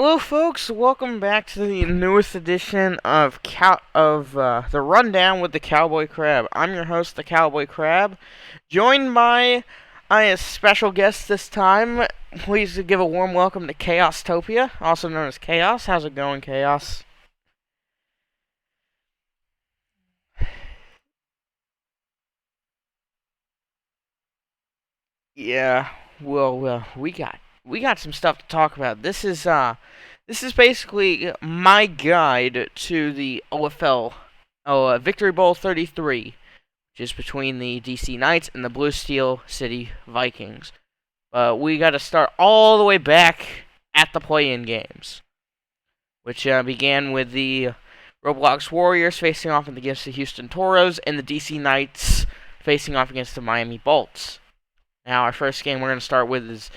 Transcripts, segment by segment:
Hello, folks. Welcome back to the newest edition of the Rundown with the Cowboy Crab. I'm your host, the Cowboy Crab, joined by a special guest this time. Please give a warm welcome to Chaostopia, also known as Chaos. How's it going, Chaos? Yeah. Well, we got some stuff to talk about. This is basically my guide to the OFL, Victory Bowl 33, which is between the DC Knights and the Blue Steel City Vikings. We got to start all the way back at the play-in games, which began with the Roblox Warriors facing off against the Houston Toros and the DC Knights facing off against the Miami Bolts. Now, our first game we're going to start with is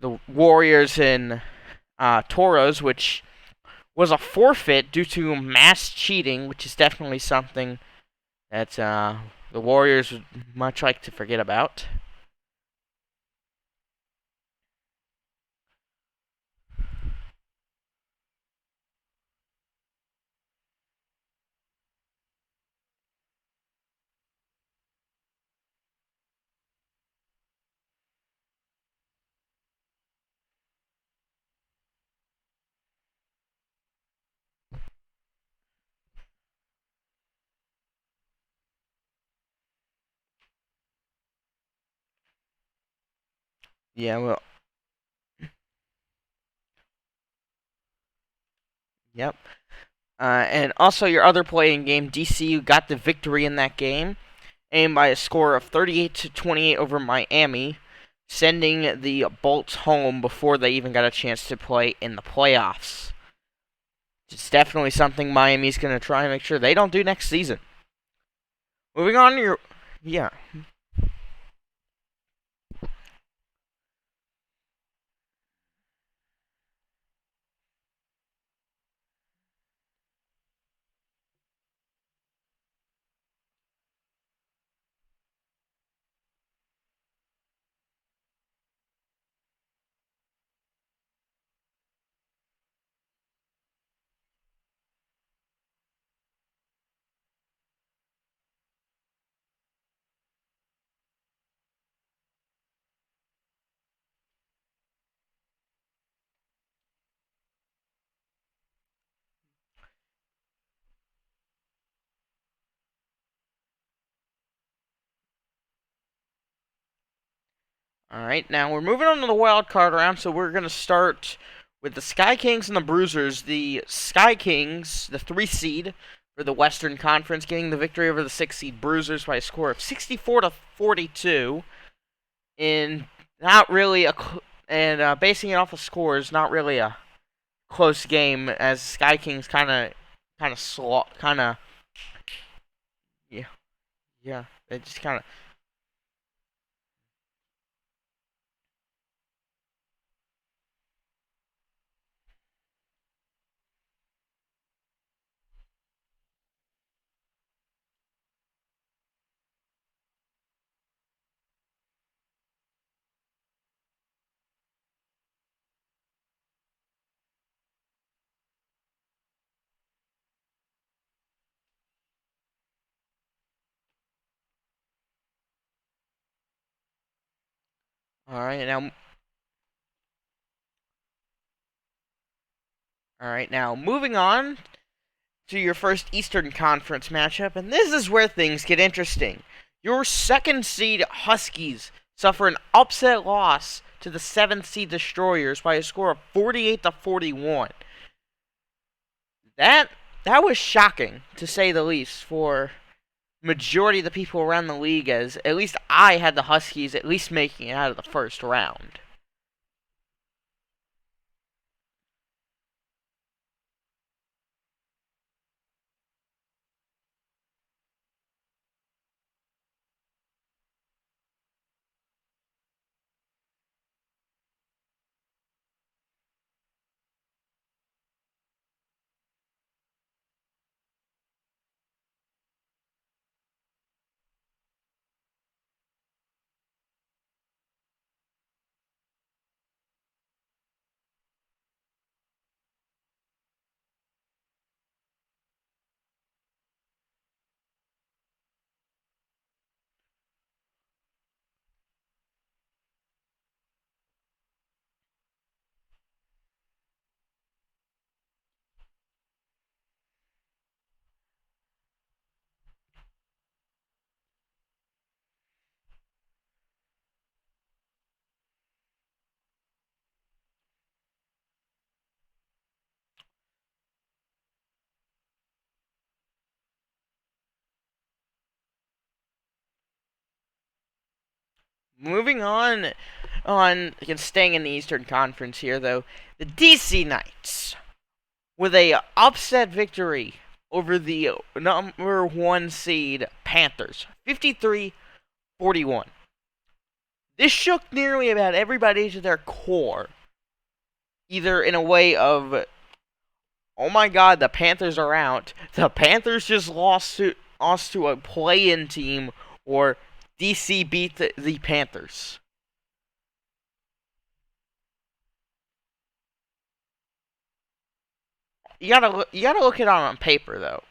the Warriors and Toros, which was a forfeit due to mass cheating, which is definitely something that the Warriors would much like to forget about. Yeah, well, yep. And also your other playing game, DCU got the victory in that game, and by a score of 38-28 over Miami, sending the Bolts home before they even got a chance to play in the playoffs. It's definitely something Miami's going to try and make sure they don't do next season. Moving on to your, yeah. All right, now we're moving on to the wild card round, so we're going to start with the Sky Kings and the Bruisers. The Sky Kings, the 3 seed for the Western Conference, getting the victory over the 6 seed Bruisers by a score of 64-42. In not really a basing it off of scores, not really a close game, as Sky Kings kind of yeah, yeah, they just kind of. All right, now moving on to your first Eastern Conference matchup, and this is where things get interesting. Your second seed Huskies suffer an upset loss to the seventh seed Destroyers by a score of 48-41. That that was shocking, to say the least, for majority of the people around the league, as at least I had the Huskies at least making it out of the first round. Moving on, staying in the Eastern Conference here, though, the DC Knights with a upset victory over the number one seed Panthers, 53-41. This shook nearly about everybody to their core, either in a way of, oh my god, the Panthers are out, the Panthers just lost to a play-in team, or DC beat the Panthers. You gotta look it on paper though.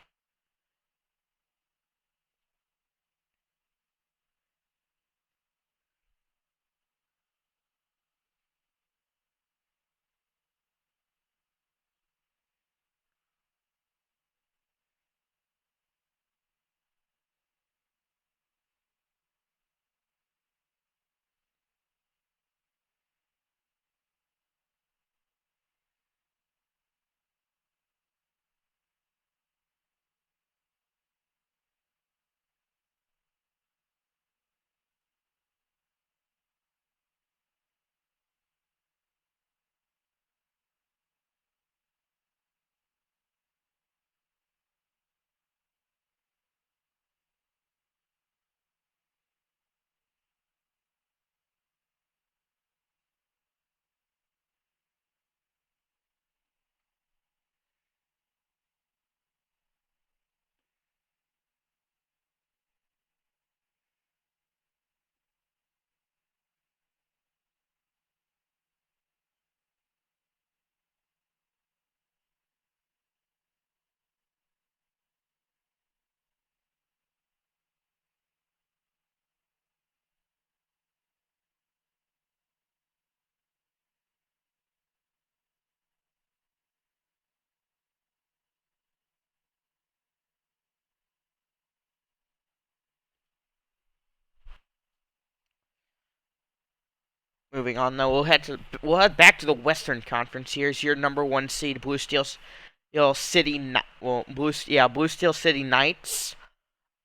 Moving on, though, we'll head back to the Western Conference. Here's your number one seed, Steel City, Blue Steel City Knights.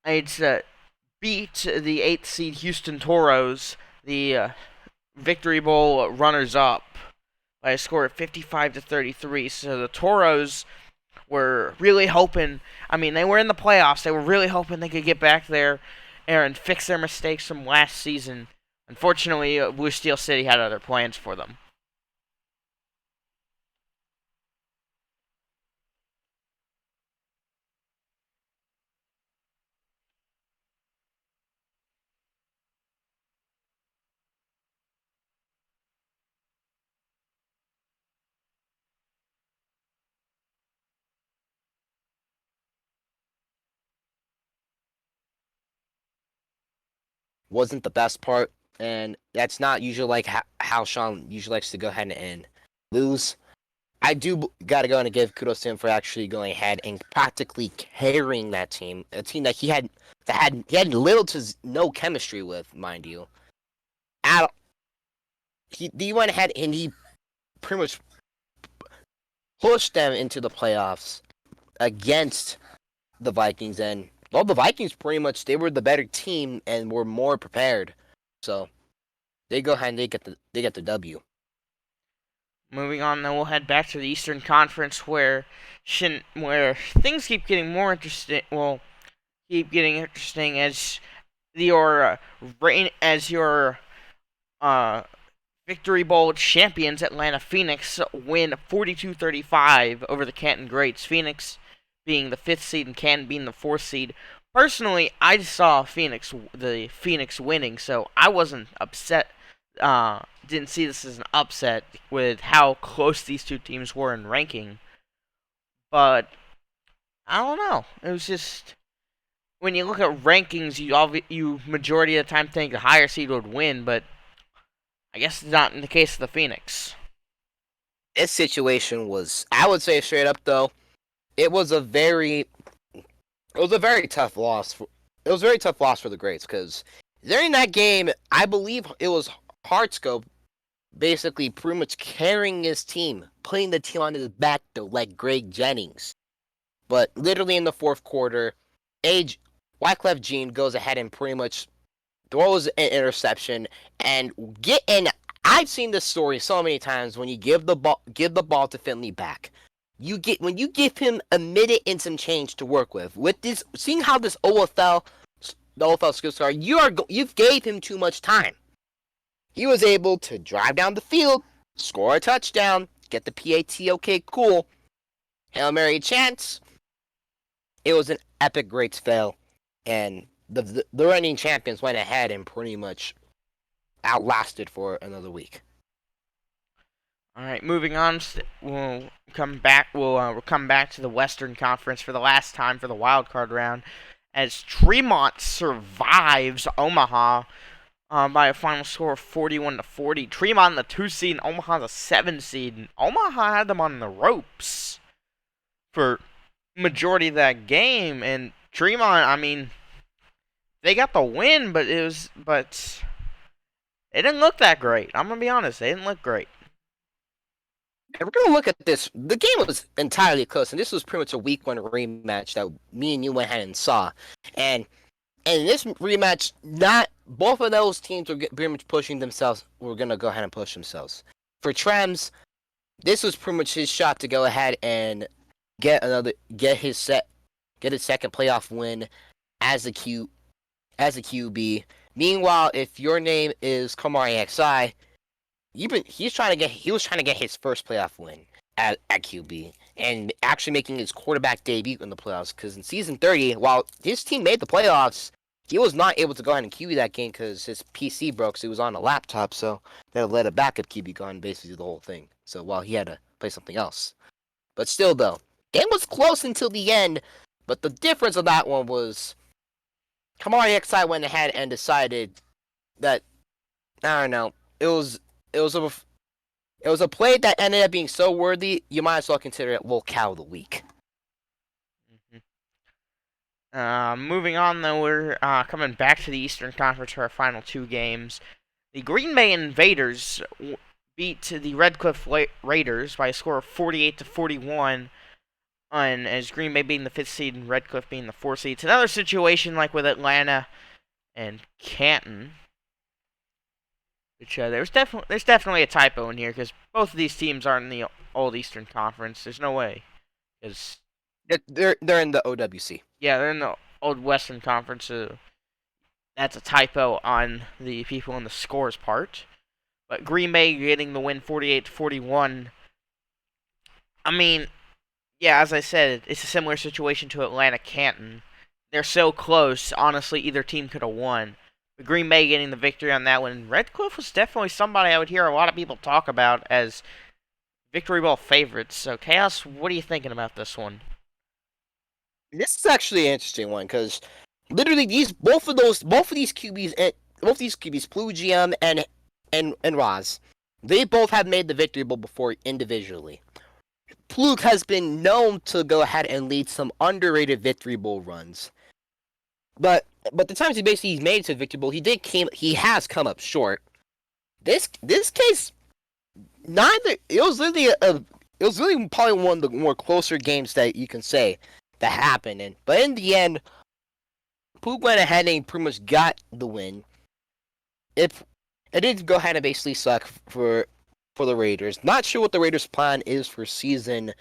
It's beat the eighth seed Houston Toros, the Victory Bowl runners-up, by a score of 55-33. So the Toros were really hoping. I mean, they were in the playoffs. They were really hoping they could get back there and fix their mistakes from last season. Unfortunately, Blue Steel City had other plans for them. Wasn't the best part, and that's not usually like how Sean usually likes to go ahead and lose. I do gotta go and give kudos to him for actually going ahead and practically carrying that team, a team that he had little to no chemistry with, mind you. At, he went ahead and he pretty much pushed them into the playoffs against the Vikings, and well, the Vikings pretty much they were the better team and were more prepared. So they go ahead and they get the W. Moving on, then we'll head back to the Eastern Conference, where things keep getting more interesting. Well, keep getting interesting as your uh, Victory Bowl champions Atlanta Phoenix win 42-35 over the Canton Greats. Phoenix being the fifth seed and Canton being the fourth seed. Personally, I saw the Phoenix winning, so I wasn't upset. Didn't see this as an upset with how close these two teams were in ranking. But I don't know. It was just when you look at rankings, you majority of the time think the higher seed would win, but I guess it's not in the case of the Phoenix. This situation was, I would say straight up though, it was a very tough loss. It was a very tough loss for the Greats because during that game, I believe it was Hartscope basically pretty much carrying his team, putting the team on his back though, like Greg Jennings. But literally in the fourth quarter, Wyclef Jean goes ahead and pretty much throws an interception, and get in. I've seen this story so many times. When you give the ball to Finley back, when you give him a minute and some change to work with. With this, seeing how this the OFL skills star, you've gave him too much time. He was able to drive down the field, score a touchdown, get the PAT. Okay, cool. Hail Mary chance. It was an epic greats fail, and the reigning champions went ahead and pretty much outlasted for another week. All right, moving on. We'll come back. We'll come back to the Western Conference for the last time for the wild card round, as Tremont survives Omaha by a final score of 41-40. Tremont the 2 seed, and Omaha the 7 seed. And Omaha had them on the ropes for majority of that game, and Tremont, I mean, they got the win, but it didn't look that great. I'm gonna be honest, they didn't look great. And we're gonna look at this. The game was entirely close, and this was pretty much a week 1 rematch that me and you went ahead and saw. And in this rematch, not both of those teams were pretty much pushing themselves. Were gonna go ahead and push themselves. For Trems, this was pretty much his shot to go ahead and get his second playoff win as a QB. Meanwhile, if your name is Kamari XI, he was trying to get his first playoff win at QB, and actually making his quarterback debut in the playoffs. Because in season 30, while his team made the playoffs, he was not able to go ahead and QB that game because his PC broke. So he was on a laptop, so they let a backup QB go and basically do the whole thing. So while he had to play something else, but still though, game was close until the end. But the difference of that one was Kamari XI went ahead and decided that, I don't know, it was a play that ended up being so worthy, you might as well consider it Cow of the week. Moving on, though, we're coming back to the Eastern Conference for our final 2 games. The Green Bay Invaders beat the Red Cliff Raiders by a score of 48-41, and as Green Bay being the 5th seed and Red Cliff being the 4th seed. It's another situation like with Atlanta and Canton. Which there's definitely a typo in here, because both of these teams aren't in the old Eastern Conference. There's no way. Cause they're in the OWC. Yeah, they're in the old Western Conference. That's a typo on the people in the scores part. But Green Bay getting the win 48-41. I mean, yeah, as I said, it's a similar situation to Atlanta Canton. They're so close. Honestly, either team could have won. Green Bay getting the victory on that one. Red Cliff was definitely somebody I would hear a lot of people talk about as Victory Bowl favorites. So, Chaos, what are you thinking about this one? This is actually an interesting one because literally both of these QBs, Plu GM and Roz, they both have made the Victory Bowl before individually. Plug has been known to go ahead and lead some underrated Victory Bowl runs. But the times he's made it to the Victory Bowl, he has come up short. This case, it was really probably one of the more closer games that you can say that happened. But in the end, Poog went ahead and pretty much got the win. It did go ahead and basically suck for the Raiders. Not sure what the Raiders' plan is for season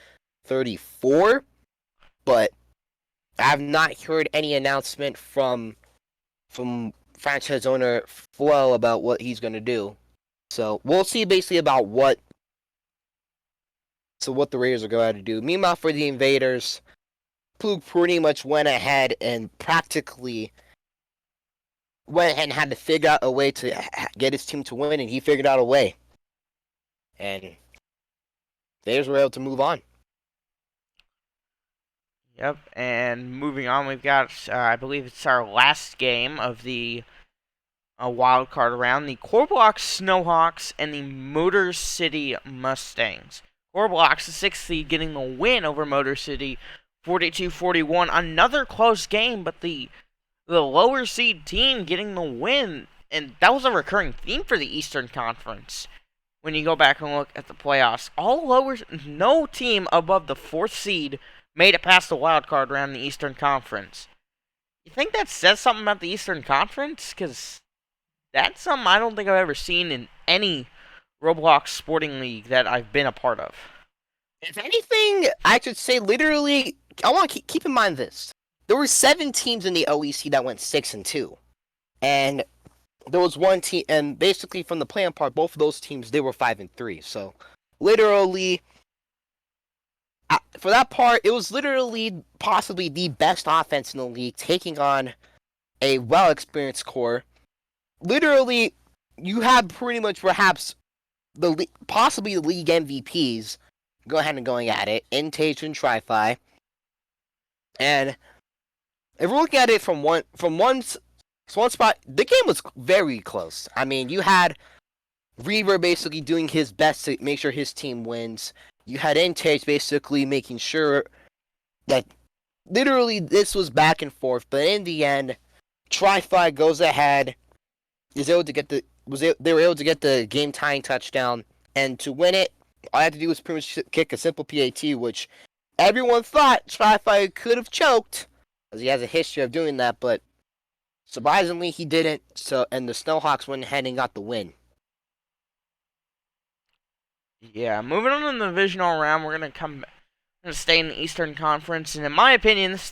34, but I've not heard any announcement from franchise owner Flo about what he's going to do. So we'll see basically about what the Raiders are going to do. Meanwhile, for the Invaders, Plug pretty much went ahead and practically went ahead and had to figure out a way to get his team to win, and he figured out a way. And Invaders were able to move on. Yep, and moving on, we've got, I believe it's our last game of the wild card round, the Corblox Snowhawks and the Motor City Mustangs. Corblox, the 6th seed, getting the win over Motor City, 42-41. Another close game, but the lower seed team getting the win, and that was a recurring theme for the Eastern Conference. When you go back and look at the playoffs, no team above the 4th seed made it past the wild card round in the Eastern Conference. You think that says something about the Eastern Conference? Because That's something I don't think I've ever seen in any Roblox sporting league that I've been a part of. If anything, I could say literally. I want to keep in mind this: there were 7 teams in the OEC that went 6-2, and there was one team, and basically from the play-in part, both of those teams they were 5-3. So, literally, for that part, it was literally possibly the best offense in the league, taking on a well-experienced core. Literally, you have pretty much perhaps possibly the league MVPs go ahead and going at it in Tage and Tri-Fi. And if we're looking at it from one spot, the game was very close. I mean, you had Reaver basically doing his best to make sure his team wins. You had Intage basically making sure that literally this was back and forth, but in the end, Tri-Fi goes ahead, is able to get they were able to get the game tying touchdown, and to win it, all I had to do was pretty much kick a simple PAT, which everyone thought Tri-Fi could have choked, because he has a history of doing that, but surprisingly he didn't. So, and the Snowhawks went ahead and got the win. Yeah, moving on in the divisional round, we're gonna stay in the Eastern Conference, and in my opinion, this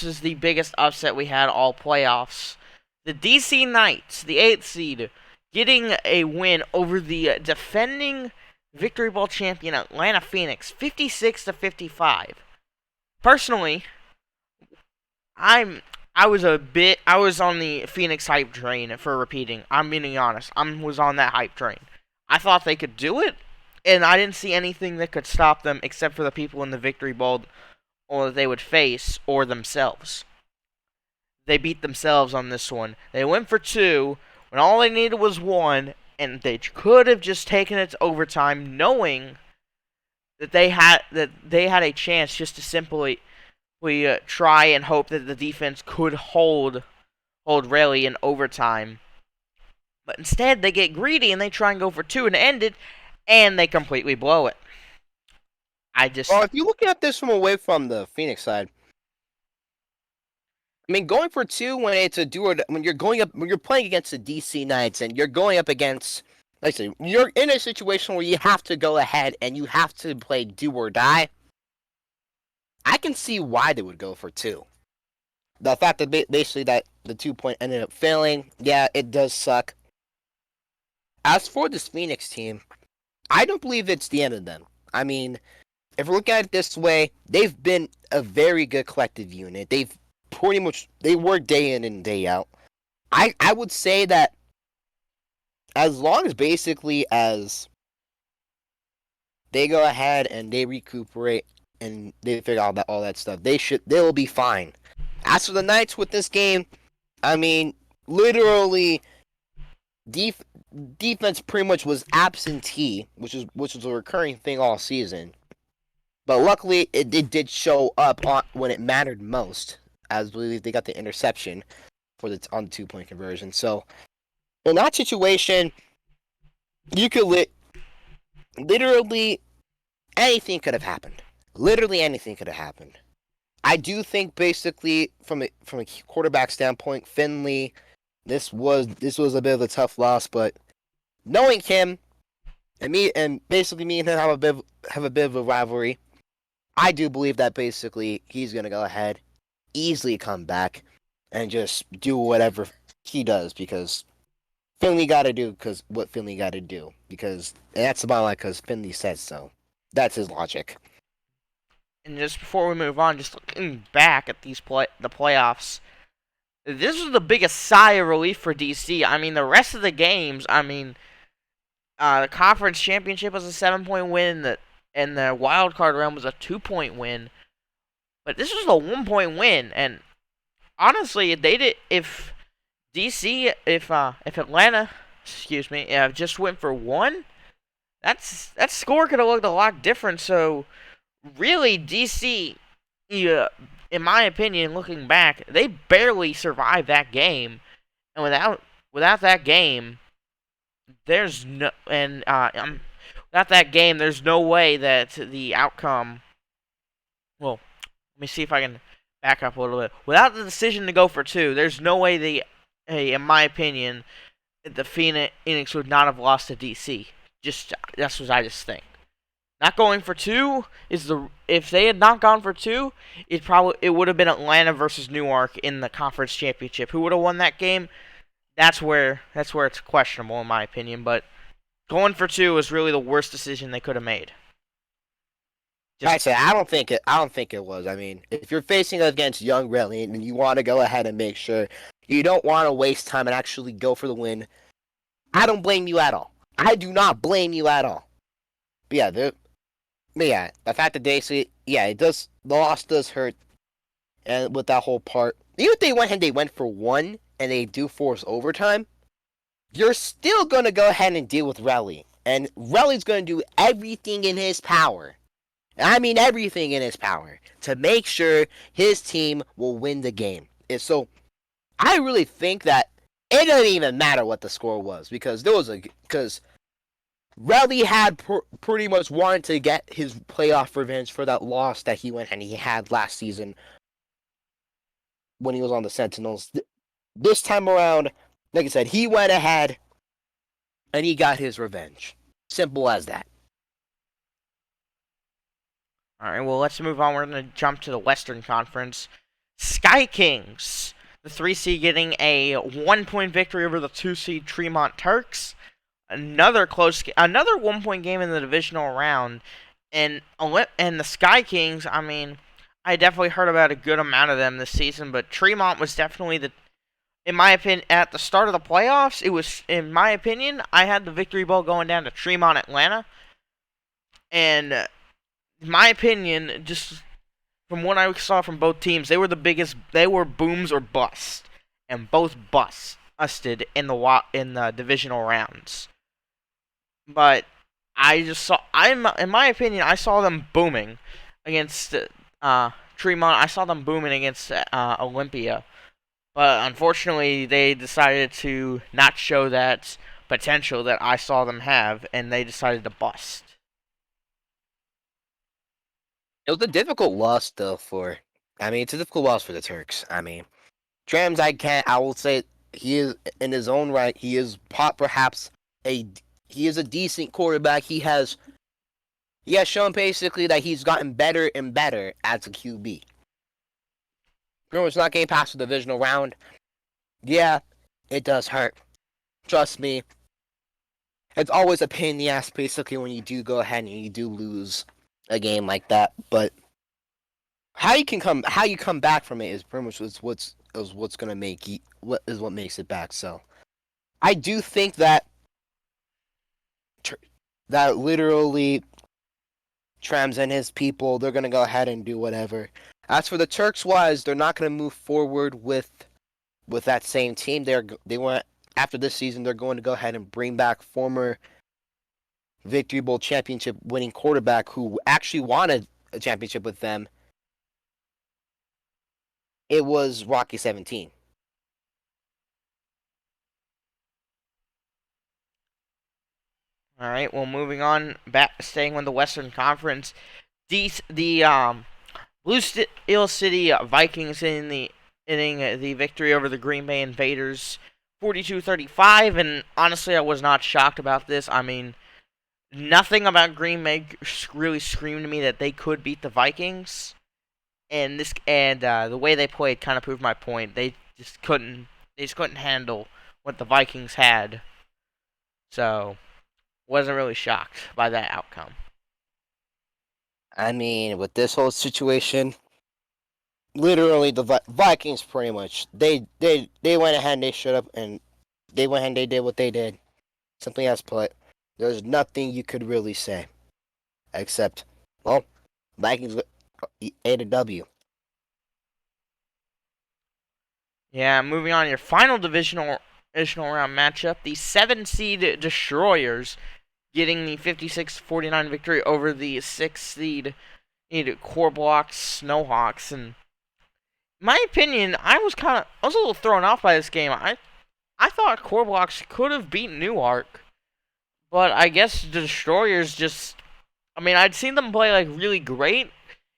is the biggest upset we had all playoffs. The DC Knights, the 8th seed, getting a win over the defending Victory Bowl champion Atlanta Phoenix, 56-55. Personally, I was on the Phoenix hype train for repeating. I'm being honest. I was on that hype train. I thought they could do it, and I didn't see anything that could stop them except for the people in the Victory Bowl or that they would face or themselves. They beat themselves on this one. They went for 2 when all they needed was 1, and they could have just taken it to overtime, knowing that they had a chance just to simply try and hope that the defense could hold Rayleigh in overtime. But instead, they get greedy and they try and go for 2 and end it, and they completely blow it. Well, if you look at this from away from the Phoenix side, I mean, going for 2 when it's a when you're playing against the DC Knights and you're going up against, like I say, you're in a situation where you have to go ahead and you have to play do or die. I can see why they would go for 2. The fact that basically that the 2-point ended up failing, yeah, it does suck. As for this Phoenix team, I don't believe it's the end of them. I mean, if we're looking at it this way, they've been a very good collective unit. They work day in and day out. I would say that as long as basically as they go ahead and they recuperate and they figure out all that stuff, they'll be fine. As for the Knights with this game, I mean, literally, defense pretty much was absentee, which was a recurring thing all season. But luckily, it did show up when it mattered most, as I believe they got the interception on the 2-point conversion. So, in that situation, you could literally anything could have happened. Literally anything could have happened. I do think basically from a quarterback standpoint, Finley, this was a bit of a tough loss, but knowing him and basically me and him have a bit of a rivalry, I do believe that basically he's gonna go ahead, easily come back, and just do whatever he does because Finley got to do what Finley got to do because that's about like because Finley says so. That's his logic. And just before we move on, just looking back at the playoffs, this was the biggest sigh of relief for DC. I mean, the rest of the games, the conference championship was a 7-point win, and the wild card round was a 2-point win. But this was a 1-point win, and honestly, if Atlanta, just went for 1, that score could have looked a lot different. So really, DC, in my opinion, looking back, they barely survived that game, and without that game, there's no without that game, there's no way that the outcome. Well, let me see if I can back up a little bit. Without the decision to go for 2, there's no way the hey, in my opinion, the Phoenix would not have lost to DC. Just that's what I just think. Not going for two is the if they had not gone for two, it would have been Atlanta versus Newark in the conference championship. Who would have won that game? That's where it's questionable in my opinion. But going for two is really the worst decision they could have made. I Just say I don't think it was. I mean, if you're facing against Young Relly and you want to go ahead and make sure you don't want to waste time and actually go for the win, I don't blame you at all. I do not blame you at all. But yeah, the fact that they see, yeah, it does. The loss does hurt, and with that whole part, even if they went for one and they do force overtime, you're still gonna go ahead and deal with Relly, and Relly's gonna do everything in his power. I mean everything in his power to make sure his team will win the game. And so I really think that it doesn't even matter what the score was because Relly had pretty much wanted to get his playoff revenge for that loss that he went and he had last season when he was on the Sentinels. This time around, like I said, he went ahead and he got his revenge. Simple as that. all right. Well, let's move on. We're gonna jump to the Western Conference. Sky Kings, the 3 seed, getting a 1-point victory over the 2 seed Tremont Turks. Another 1-point game in the divisional round, and the Sky Kings. I mean, I definitely heard about a good amount of them this season, but Tremont was definitely in my opinion, at the start of the playoffs. It was, in my opinion, I had the victory bowl going down to Tremont, Atlanta, and in my opinion, just from what I saw from both teams, they were the biggest. They were booms or bust, and both busted in the divisional rounds. But I just saw. In my opinion, I saw them booming against Tremont. I saw them booming against Olympia, but unfortunately, they decided to not show that potential that I saw them have, and they decided to bust. It was a difficult loss though it's a difficult loss for the Turks. I mean, Trams I will say he is in his own right, he is perhaps a he is a decent quarterback. He has shown basically that he's gotten better and better as a QB. Pretty much not getting past the divisional round. Yeah, it does hurt. Trust me. It's always a pain in the ass basically when you do go ahead and you do lose a game like that. But how you come back from it is pretty much what's gonna make what makes it back. So I do think that literally Trams and his people, they're gonna go ahead and do whatever. As for the Turks wise, they're not gonna move forward with that same team. They want after this season they're going to go ahead and bring back former Victory Bowl championship winning quarterback who actually wanted a championship with them. It was Rocky 17. All right. Well, moving on, staying with the Western Conference, the Blue Steel City Vikings in the victory over the Green Bay Invaders, 42-35, and honestly, I was not shocked about this. I mean, nothing about Green Bay really screamed to me that they could beat the Vikings, and the way they played kind of proved my point. They just couldn't handle what the Vikings had, so wasn't really shocked by that outcome. I mean, with this whole situation, literally the Vikings pretty much they went ahead and they showed up and they went ahead and they did what they did. Simply as put, there's nothing you could really say except, well, Vikings ate a W. Yeah, moving on, your final divisional round matchup, the 7 seed Destroyers getting the 56-49 victory over the 6 seed Core Blocks Snowhawks. And in my opinion, I was a little thrown off by this game. I thought Core Blocks could have beaten Newark, but I guess the Destroyers just. I mean, I'd seen them play like really great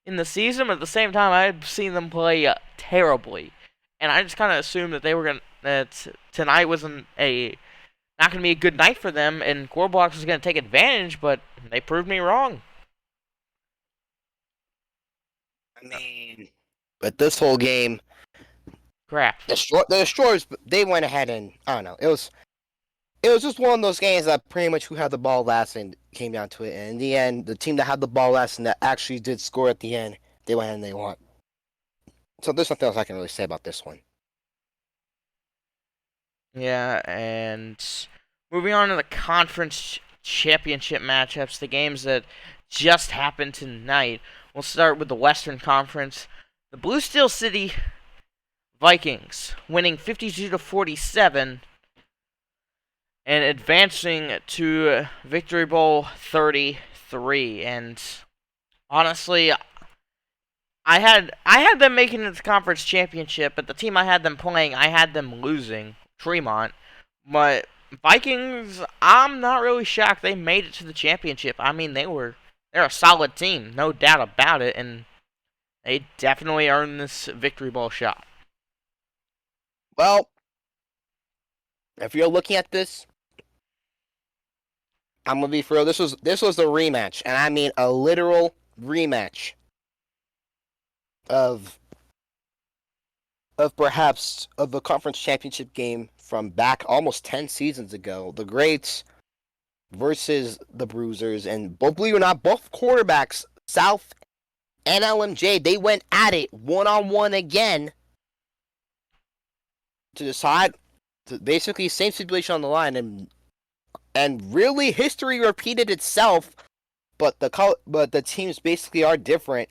in the season, but at the same time, I had seen them play terribly, and I just kind of assumed that they were that tonight wasn't a not going to be a good night for them, and Gorblox was going to take advantage, but they proved me wrong. I mean, but this whole game, Crap. the Destroyers, they went ahead and I don't know. It was just one of those games that pretty much who had the ball last and came down to it. And in the end, the team that had the ball last and that actually did score at the end, they went ahead and they won. So there's nothing else I can really say about this one. Yeah, and moving on to the conference championship matchups, the games that just happened tonight. We'll start with the Western Conference. The Blue Steel City Vikings winning 52-47 and advancing to Victory Bowl 33. And honestly, I had them making it to the conference championship, but the team I had them playing, I had them losing. Tremont. But Vikings, I'm not really shocked they made it to the championship. I mean, they're a solid team, no doubt about it, and they definitely earned this Victory Bowl shot. Well, if you're looking at this, I'm gonna be for real. This was the rematch, and I mean a literal rematch of perhaps of the conference championship game from back almost 10 seasons ago. The Greats versus the Bruisers, and believe it or not, both quarterbacks, South and LMJ, they went at it one-on-one again to decide, to basically same situation on the line, and really history repeated itself, but the teams basically are different.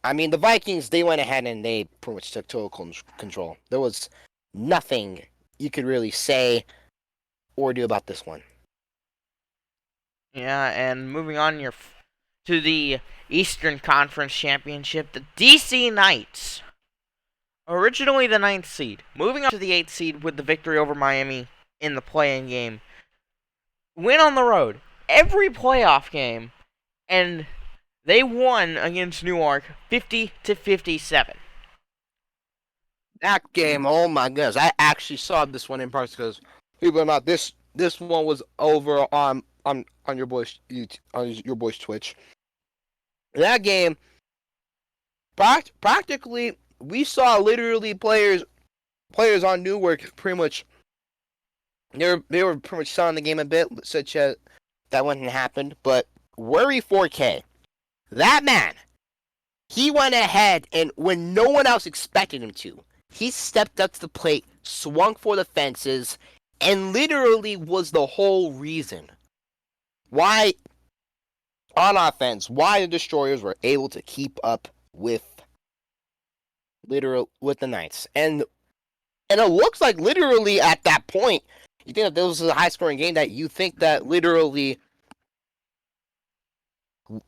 I mean, the Vikings, they went ahead and they pretty much took total control. There was nothing you could really say or do about this one. Yeah, and moving on to the Eastern Conference Championship, the DC Knights, originally the 9th seed, moving up to the 8th seed with the victory over Miami in the play-in game, win on the road every playoff game, and they won against Newark 50-57. That game, oh my goodness, I actually saw this one in person because, believe it or not, this one was over on your boys Twitch. That game, practically, we saw literally players on Newark pretty much. They were pretty much selling the game a bit, such as that wouldn't happen. But Worry 4K, that man, he went ahead and when no one else expected him to, he stepped up to the plate, swung for the fences, and literally was the whole reason why on offense, why the Destroyers were able to keep up with the Knights. And it looks like literally at that point, you think that this was a high scoring game, that you think that literally the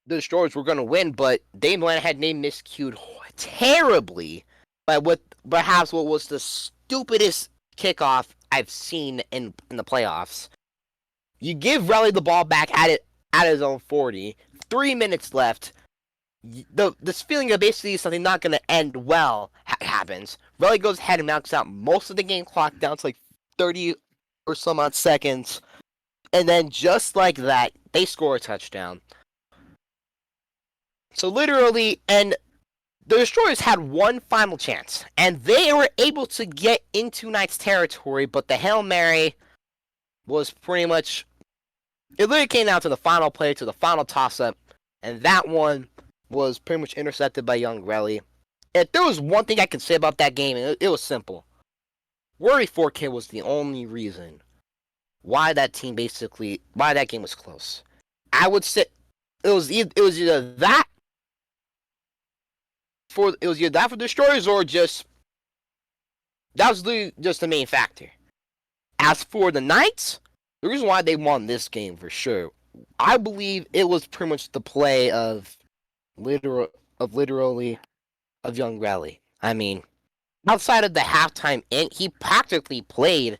Destroyers were going to win, but they went ahead and they miscued terribly by what perhaps what was the stupidest kickoff I've seen in the playoffs. You give Relly the ball back at his own 40, 3 minutes left. This feeling of basically something not going to end well happens. Relly goes ahead and knocks out most of the game clock down to like 30 or some odd seconds. And then just like that, they score a touchdown. So literally, and the Destroyers had one final chance. And they were able to get into Knights territory, but the Hail Mary was pretty much... It literally came down to the final play, to the final toss-up. And that one was pretty much intercepted by Young Relly. If there was one thing I could say about that game, it was simple. Worry 4K was the only reason why that game was close. I would say it was either that for Destroyers, or just that was literally just the main factor. As for the Knights, the reason why they won this game for sure, I believe it was pretty much the play of Young Relly. I mean, outside of the halftime he practically played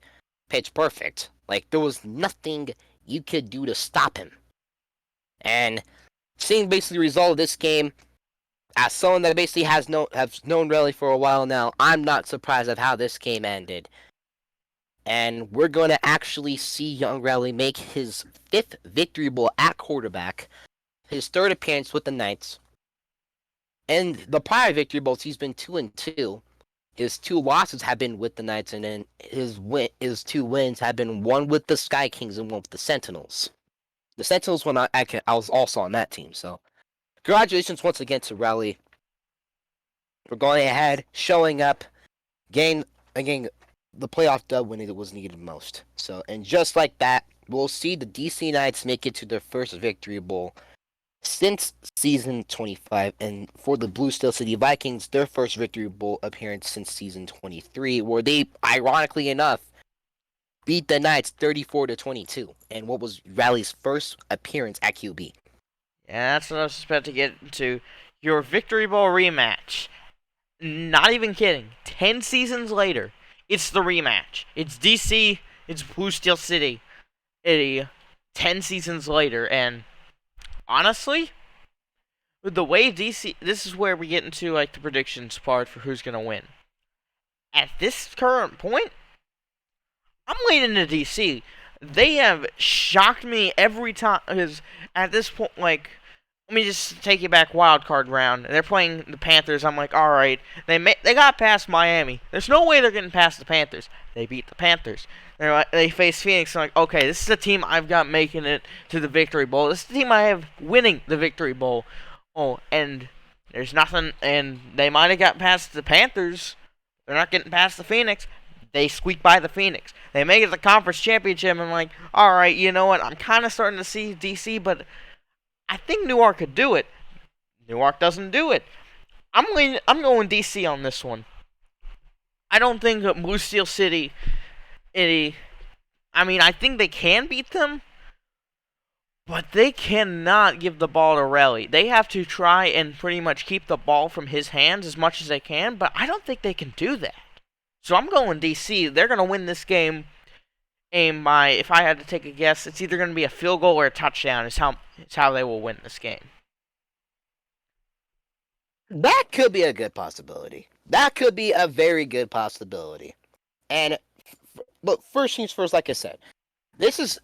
pitch perfect. Like, there was nothing you could do to stop him. And seeing basically the result of this game, As someone that basically has known Riley for a while now, I'm not surprised of how this game ended. And we're going to actually see young Riley make his 5th victory bowl at quarterback, his 3rd appearance with the Knights. And the prior victory bowls, he's been 2-2. His 2 losses have been with the Knights, and then his 2 wins have been one with the Sky Kings and one with the Sentinels. The Sentinels, when I was also on that team, so congratulations once again to Riley for going ahead, showing up, getting the playoff dub when it was needed most. So, and just like that, we'll see the DC Knights make it to their first victory bowl since season 25, and for the Blue Steel City Vikings, their first victory bowl appearance since season 23, where they, ironically enough, beat the Knights 34-22, and what was Riley's first appearance at QB. Yeah, that's what I was about to get into. Your Victory Bowl rematch. Not even kidding. 10 seasons later, it's the rematch. It's DC, it's Blue Steel City. 10 seasons later, and honestly, with the way DC, this is where we get into like the predictions part for who's gonna win. At this current point, I'm leaning to DC. They have shocked me every time. Because at this point, like, let me just take you back wild card round. They're playing the Panthers. I'm like, all right, they got past Miami. There's no way they're getting past the Panthers. They beat the Panthers. They face Phoenix. I'm like, okay, this is a team I've got making it to the Victory Bowl. This is the team I have winning the Victory Bowl. Oh, and there's nothing. And they might have got past the Panthers. They're not getting past the Phoenix. They squeak by the Phoenix. They make it to the conference championship. And I'm like, all right, you know what? I'm kind of starting to see DC, but I think Newark could do it. Newark doesn't do it. I'm going DC on this one. I don't think that Blue Steel City. I think they can beat them, but they cannot give the ball to Relly. They have to try and pretty much keep the ball from his hands as much as they can, but I don't think they can do that. So I'm going DC. They're going to win this game. By, if I had to take a guess, it's either going to be a field goal or a touchdown. Is how they will win this game. That could be a good possibility. That could be a very good possibility. But first things first, like I said, this is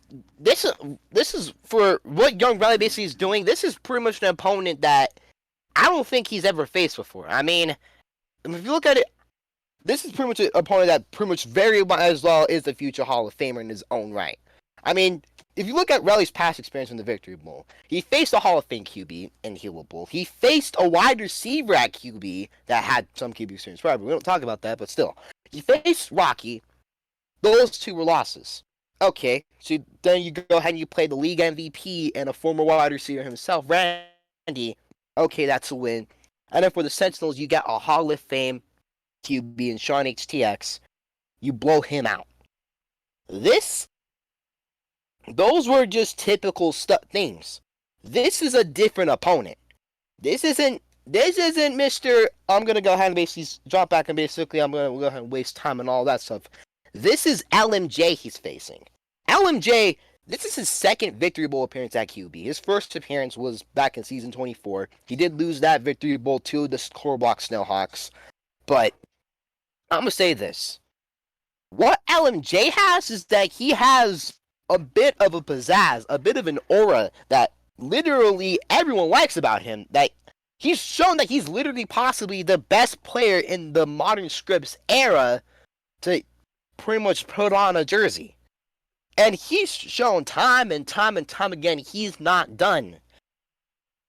for what Young Riley basically is doing. This is pretty much an opponent that I don't think he's ever faced before. I mean, if you look at it, this is pretty much an opponent that pretty much very as well is the future Hall of Famer in his own right. I mean, if you look at Riley's past experience in the Victory Bowl, he faced a Hall of Fame QB in the Hilo Bowl. He faced a wide receiver at QB that had some QB experience. Probably we don't talk about that, but still, he faced Rocky. Those 2 were losses. Okay, so then you go ahead and you play the league MVP and a former wide receiver himself, Randy. Okay, that's a win. And then for the Sentinels, you got a Hall of Fame QB in Sean HTX. You blow him out. Those were just typical things. This is a different opponent. This isn't Mr. I'm gonna go ahead and basically drop back and basically I'm gonna go ahead and waste time and all that stuff. This is LMJ he's facing. LMJ, this is his 2nd Victory Bowl appearance at QB. His first appearance was back in season 24. He did lose that Victory Bowl to the Corblock Snowhawks. But I'm gonna say this. What LMJ has is that he has a bit of a pizzazz, a bit of an aura that literally everyone likes about him. That he's shown that he's literally possibly the best player in the modern scripts era to pretty much put on a jersey. And he's shown time and time and time again he's not done.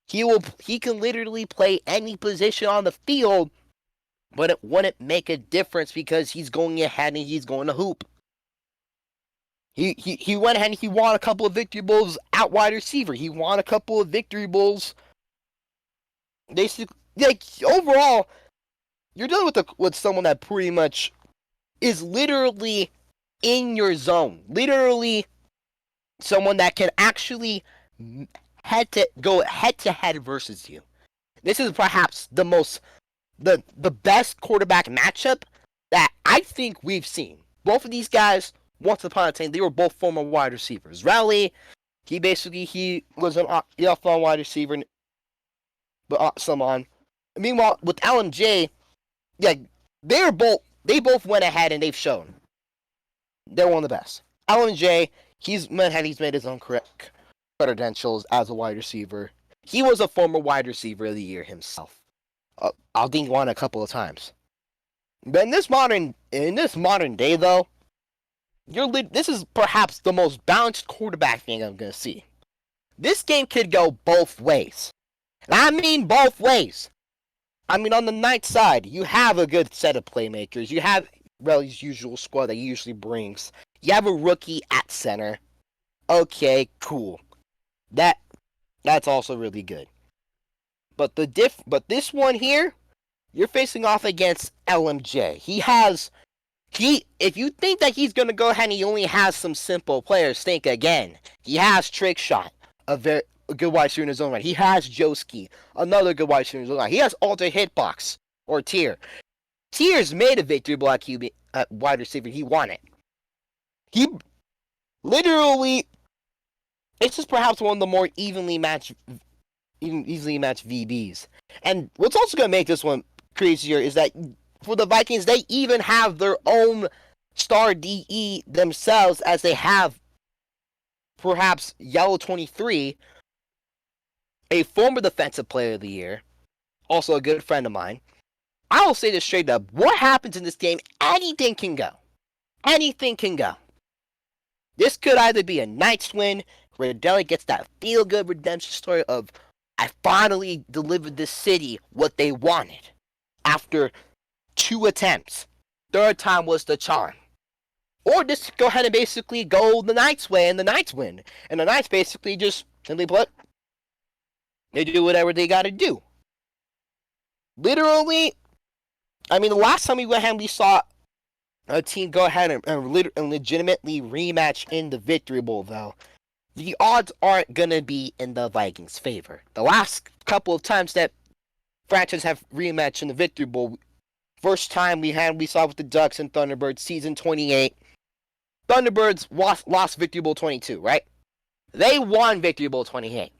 He can literally play any position on the field, but it wouldn't make a difference because he's going ahead and he's going to hoop. He went ahead and he won a couple of Victory Bowls out wide receiver. He won a couple of Victory Bowls. Basically, like, overall, you're dealing with someone that pretty much is literally in your zone. Literally someone that can actually go head to head versus you. This is perhaps the best quarterback matchup that I think we've seen. Both of these guys, once upon a time, they were both former wide receivers. Riley, he was an off-on wide receiver, but someone. Meanwhile, with LMJ, yeah, they both went ahead and they've shown they're one of the best. LMJ, he's made his own credentials as a wide receiver. He was a former wide receiver of the year himself. I'll ding one a couple of times. But in this modern day, though, this is perhaps the most balanced quarterback thing I'm gonna see. This game could go both ways, and I mean both ways. I mean, on the night side, you have a good set of playmakers. You have Relly's usual squad that he usually brings. You have a rookie at center. Okay, cool. That's also really good. But this one here, you're facing off against LMJ. If you think that he's gonna go ahead and he only has some simple players, think again. He has Trick Shot, a good wide receiver in his own right. He has Joski, another good wide receiver in his own right. He has Alter Hitbox or Tier. Tier's made a victory block QB wide receiver. He won it. He literally. This is perhaps one of the more easily matched VBs. And what's also going to make this one crazier is that for the Vikings, they even have their own star DE themselves, as they have perhaps Yellow 23, a former defensive player of the year, also a good friend of mine. I will say this straight up. What happens in this game, anything can go. Anything can go. This could either be a Knights win, where Deli gets that feel-good redemption story of, I finally delivered this city what they wanted after 2 attempts. Third time was the charm. Or just go ahead and basically go the Knights way and the Knights win. And the Knights basically just, simply put, they do whatever they gotta do. Literally, I mean, the last time we went ahead and we saw a team go ahead and legitimately rematch in the Victory Bowl, though, the odds aren't going to be in the Vikings' favor. The last couple of times that franchises have rematched in the Victory Bowl, first time we saw with the Ducks and Thunderbirds, season 28. Thunderbirds lost Victory Bowl 22, right? They won Victory Bowl 28.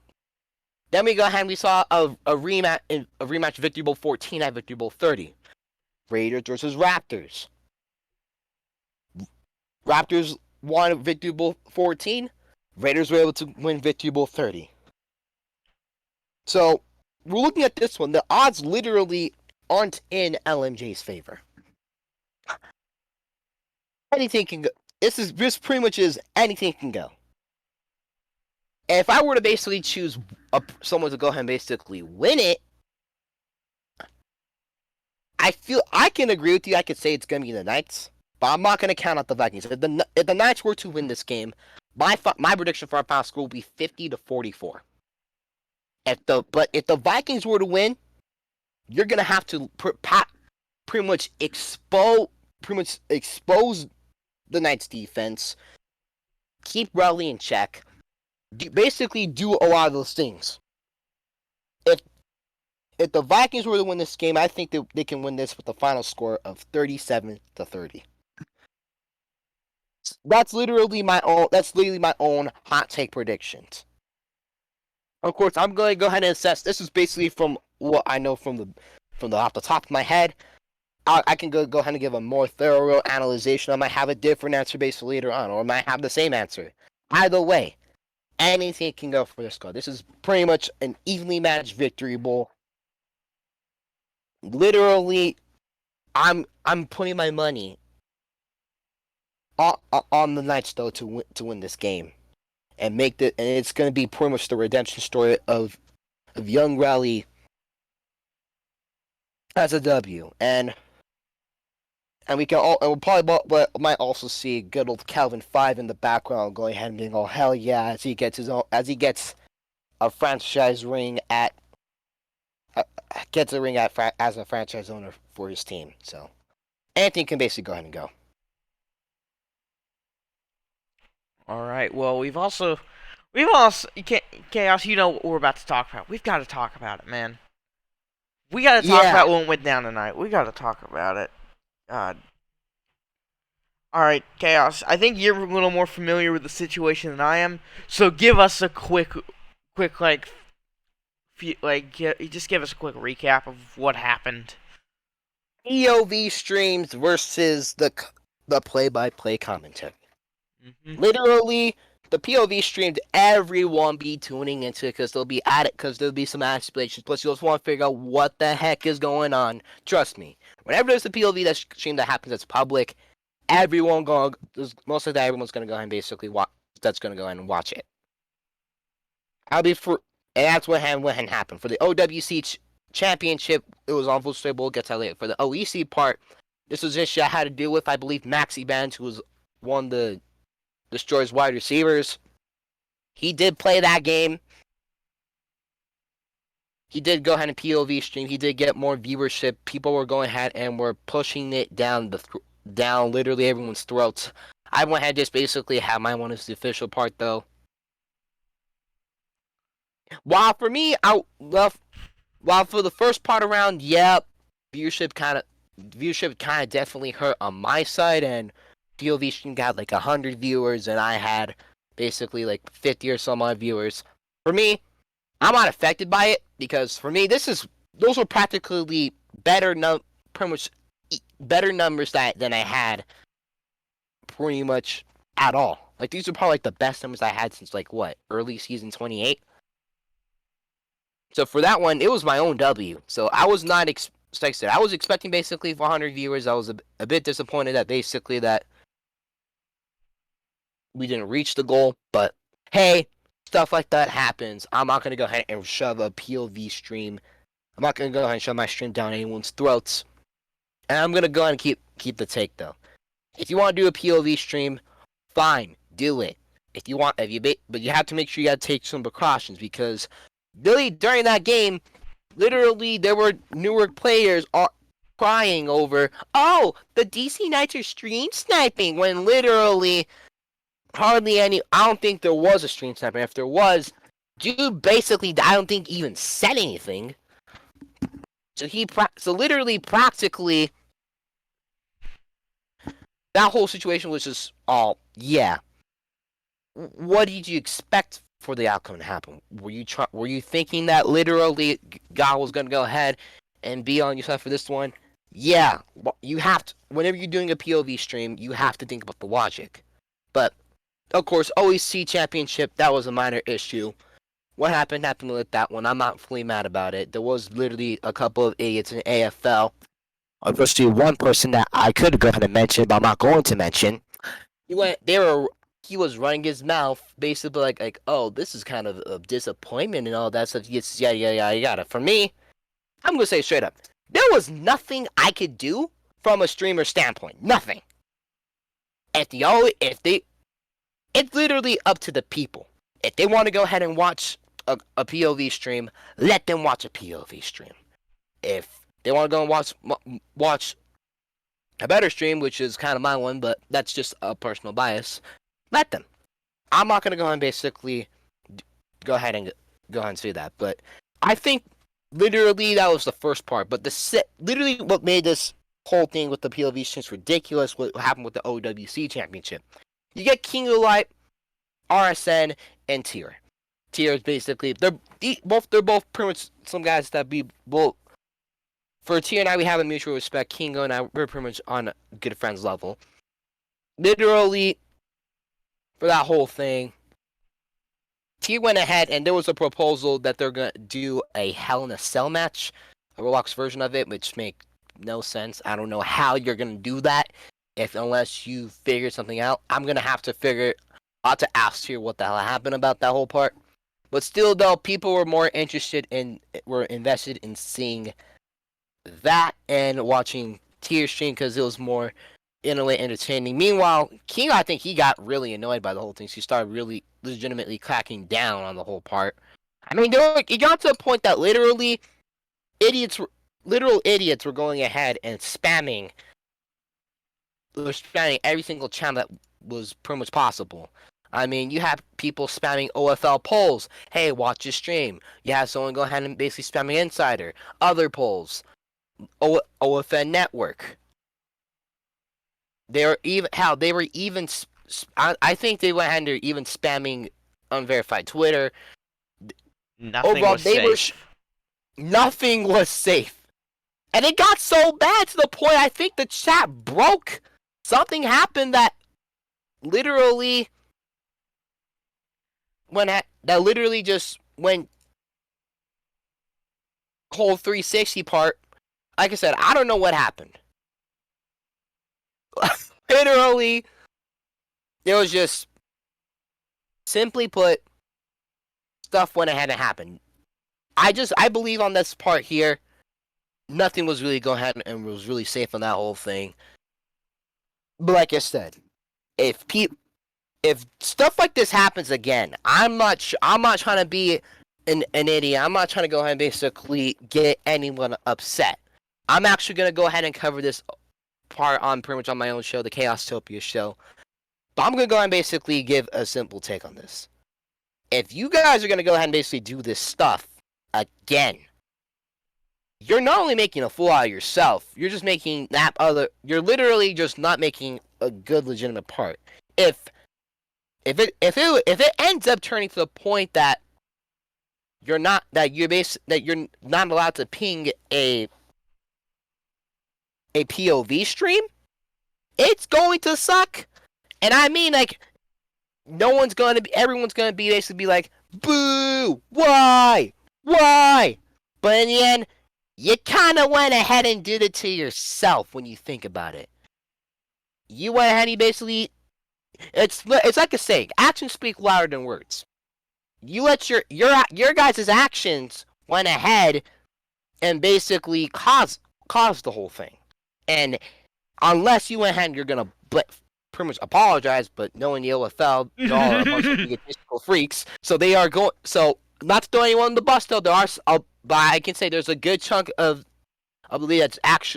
Then we go ahead and we saw a rematch Victory Bowl 14 at Victory Bowl 30. Raiders versus Raptors. Raptors won Victory Bowl 14. Raiders were able to win Victory Bowl 30. So, we're looking at this one. The odds literally aren't in LMJ's favor. Anything can go. This pretty much is anything can go. And if I were to basically choose someone to go ahead and basically win it, I feel I can agree with you. I could say it's going to be the Knights, but I'm not going to count out the Vikings. If the Knights were to win this game, my prediction for our final score will be 50-44. If the Vikings were to win, you're going to have to pretty much expose the Knights defense, keep Rowley in check, basically do a lot of those things. If the Vikings were to win this game, I think that they can win this with a final score of 37-30. That's literally my own hot take predictions. Of course, I'm going to go ahead and assess. This is basically from what I know from the off the top of my head. I can go ahead and give a more thorough analysis. I might have a different answer basically later on, or I might have the same answer. Either way, anything can go for this score. This is pretty much an evenly matched Victory Bowl. Literally, I'm putting my money on the Knights though to win this game, and it's going to be pretty much the redemption story of young Rowley as a W, and we'll probably might also see good old Calvin 5 in the background going ahead and being all hell yeah as he gets a franchise ring as a franchise owner for his team. So anything can basically go ahead and go. All right. Well, Chaos. You know what we're about to talk about. We've got to talk about it, man. We got to talk about what went down tonight. We got to talk about it. God. All right, Chaos. I think you're a little more familiar with the situation than I am. So give us a quick like Just give us a quick recap of what happened. POV streams versus the play-by-play commentary. Hmm. Literally, the POV streamed, everyone be tuning into it because they'll be at it because there'll be some explanations. Plus, you just want to figure out what the heck is going on. Trust me, whenever there's a POV that stream that happens that's public, most of that everyone's gonna go ahead and basically watch. That's gonna go ahead and watch it. I'll be for, and that's what happened for the OWC championship. It was on full straight. We'll get to that later. For the OEC part, this was issue I had to deal with. I believe Maxi Benz, who was one of the Destroy's wide receivers. He did play that game. He did go ahead and POV stream. He did get more viewership. People were going ahead and were pushing it down down literally everyone's throats. I went ahead and just basically had my one as the official part though. While for me, while for the first part around, yeah, viewership kind of definitely hurt on my side, and POV stream got like 100 viewers, and I had basically like 50 or some odd viewers. For me, I'm not affected by it because for me, those were practically pretty much better numbers than I had pretty much at all. Like these are probably like the best numbers I had since like what, early season 28. So for that one, it was my own W. So I was not expecting. I was expecting basically 400 viewers. I was a bit disappointed that basically that we didn't reach the goal. But hey, stuff like that happens. I'm not gonna go ahead and shove a POV stream. I'm not gonna go ahead and shove my stream down anyone's throats. And I'm gonna go ahead and keep the take though. If you want to do a POV stream, fine, do it. But you have to make sure you gotta take some precautions because really during that game, literally there were Newark players crying over, oh, the DC Knights are stream sniping when literally hardly any. I don't think there was a stream sniper. If there was, dude basically I don't think even said anything. So literally practically that whole situation was just all yeah. What did you expect for the outcome to happen? Were you thinking that literally God was gonna go ahead and be on your side for this one? Yeah, you have to. Whenever you're doing a POV stream, you have to think about the logic. But of course, OEC Championship, that was a minor issue. What happened with that one. I'm not fully mad about it. There was literally a couple of idiots in AFL. Unfortunately, one person that I could go ahead and mention, but I'm not going to mention. He was running his mouth, basically like, oh, this is kind of a disappointment and all that stuff. Yeah. For me, I'm gonna say straight up, there was nothing I could do from a streamer standpoint. Nothing. It's literally up to the people. If they want to go ahead and watch a POV stream, let them watch a POV stream. If they want to go and watch a better stream, which is kind of my one, but that's just a personal bias, let them. I'm not gonna go and basically go ahead and say that, but I think literally that was the first part. But literally what made this whole thing with the POV streams ridiculous, what happened with the OWC Championship. You get King of Light, RSN, and Tier. Tier is basically they're both pretty much some guys that be both. For Tier and I, we have a mutual respect. Kingo and I, we're pretty much on a good friends level. Literally, for that whole thing, Tier went ahead and there was a proposal that they're gonna do a Hell in a Cell match, a Roblox version of it, which makes no sense. I don't know how you're gonna do that unless you figure something out. I'm gonna have to ask Tier what the hell happened about that whole part. But still, though, people were invested in seeing that and watching Tier stream because it was more in a way entertaining. Meanwhile, King, I think he got really annoyed by the whole thing. So he started really legitimately cracking down on the whole part. I mean, it got to a point that literal idiots were going ahead and spamming every single channel that was pretty much possible. I mean, you have people spamming OFL polls. Hey, watch your stream. You have someone go ahead and basically spamming Insider. Other polls. OFN Network. I think they went ahead and even spamming unverified Twitter. Nothing was safe. nothing was safe. And it got so bad to the point I think the chat broke. Something happened that literally just went whole 360 part. Like I said, I don't know what happened. Literally, it was just simply put, stuff went ahead and happened. I believe on this part here, nothing was really going ahead and was really safe on that whole thing. But like I said, if stuff like this happens again, I'm not trying to be an idiot. I'm not trying to go ahead and basically get anyone upset. I'm actually gonna go ahead and cover this part on pretty much on my own show, the Chaostopia show. But I'm gonna go ahead and basically give a simple take on this. If you guys are gonna go ahead and basically do this stuff again, you're not only making a fool out of yourself, you're just making you're literally just not making a good legitimate part. If it ends up turning to the point that you're not allowed to ping a POV stream, it's going to suck. And I mean, like, everyone's gonna be basically be like, boo, why? But in the end, you kind of went ahead and did it to yourself when you think about it. You went ahead and basically, it's like a saying, actions speak louder than words. You let your guys' actions went ahead and basically caused the whole thing. And unless you went ahead and you're gonna pretty much apologize, but knowing the OFL, they're all a bunch of egotistical freaks, so they are going. So not to throw anyone on the bus, though, there are. But I can say there's a good chunk of I believe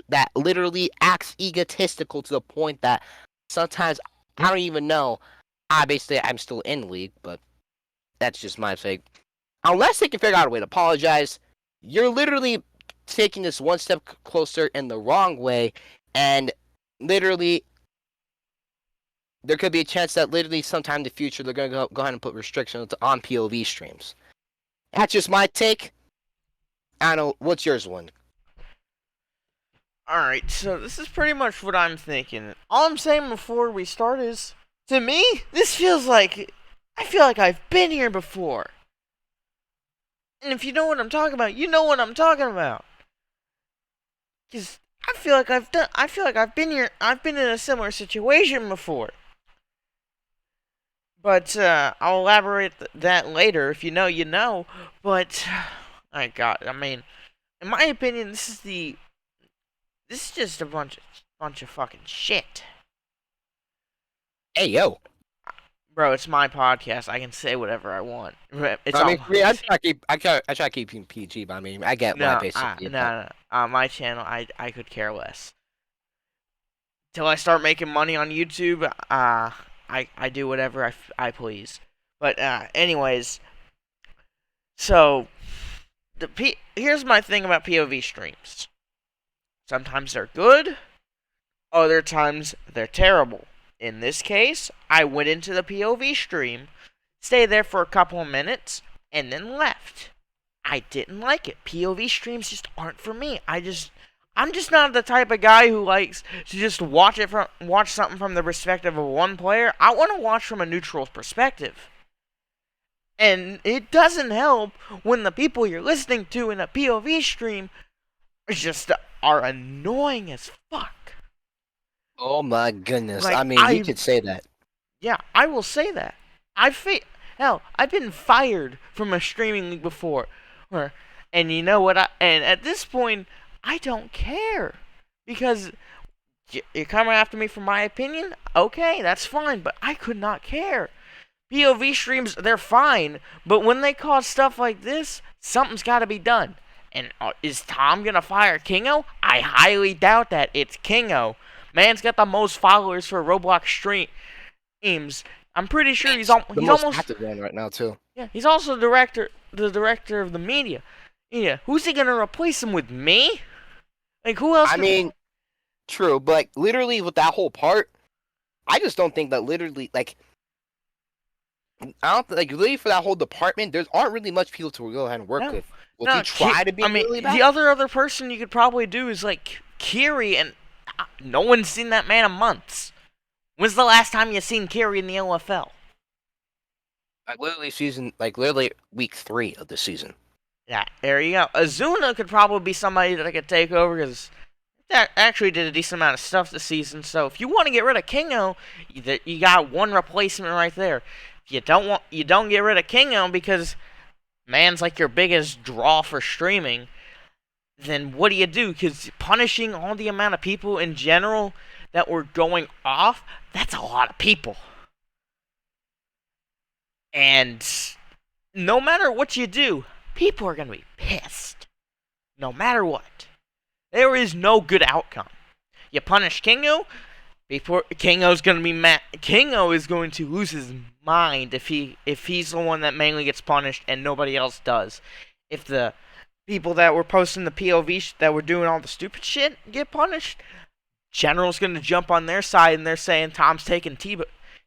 that literally acts egotistical to the point that sometimes I don't even know. I'm still in the league, but that's just my take. Unless they can figure out a way to apologize, you're literally taking this one step closer in the wrong way, and literally there could be a chance that literally sometime in the future they're going to go ahead and put restrictions on POV streams. That's just my take. I don't know. What's yours, one? Alright, so this is pretty much what I'm thinking. All I'm saying before we start is, to me, this feels like, I feel like I've been here before. And if you know what I'm talking about, you know what I'm talking about. Because I feel like I've been here, I've been in a similar situation before. But I'll elaborate that later. If you know, you know. But I mean, in my opinion, this is just a bunch of fucking shit. Hey, yo. Bro, it's my podcast. I can say whatever I want. It's I mean, all I try to keep you PG, but I mean, I get why basically. no. My channel, I could care less. Till I start making money on YouTube, I do whatever I please. But anyways, so here's my thing about POV streams. Sometimes they're good, other times they're terrible. In this case, I went into the POV stream, stayed there for a couple of minutes, and then left. I didn't like it. POV streams just aren't for me. I'm just not the type of guy who likes to just watch something from the perspective of one player. I want to watch from a neutral perspective. And it doesn't help when the people you're listening to in a POV stream are annoying as fuck. Oh my goodness! Like, I mean, you could say that. Yeah, I will say that. Hell, I've been fired from a streaming league before, and you know what? And at this point, I don't care because you're coming after me for my opinion. Okay, that's fine, but I could not care. POV streams, they're fine, but when they cause stuff like this, something's got to be done. And is Tom gonna fire Kingo? I highly doubt that. It's Kingo. Man's got the most followers for Roblox streams. I'm pretty sure he's almost active one right now too. Yeah, he's also the director of the media. Yeah, who's he gonna replace him with? Me? Like, who else? I mean, true, but like literally with that whole part, I just don't think that literally like. I don't like really for that whole department. There aren't really much people to go ahead and work with. Would he No, try to be I mean, really the bad? other person you could probably do is like Kiri, and no one's seen that man in months. When's the last time you seen Kiri in the OFL? Like literally week 3 of the season. Yeah, there you go. Azuna could probably be somebody that I could take over because that actually did a decent amount of stuff this season. So if you want to get rid of Kingo, you got one replacement right there. If you don't get rid of Kingo because man's like your biggest draw for streaming, then what do you do? Because punishing all the amount of people in general that were going off, that's a lot of people. And no matter what you do, people are going to be pissed. No matter what. There is no good outcome. You punish Kingo, Kingo's going to be mad. Kingo is going to lose his mind if he's the one that mainly gets punished and nobody else does. If the people that were posting the POV that were doing all the stupid shit get punished, General's going to jump on their side and they're saying Tom's taking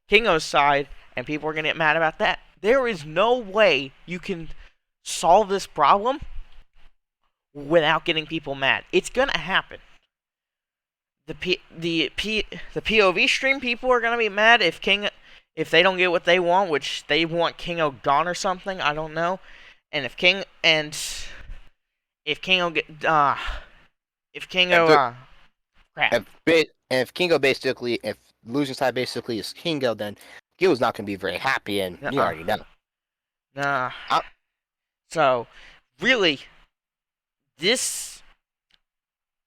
Kingo's side, and people are going to get mad about that. There is no way you can solve this problem without getting people mad. It's going to happen. The POV stream people are going to be mad if they don't get what they want, which they want Kingo gone or something, I don't know. And if Kingo crap. If Kingo basically, if losing side basically is Kingo, then Kingo's not going to be very happy, and you already know. Nah. So, really, this,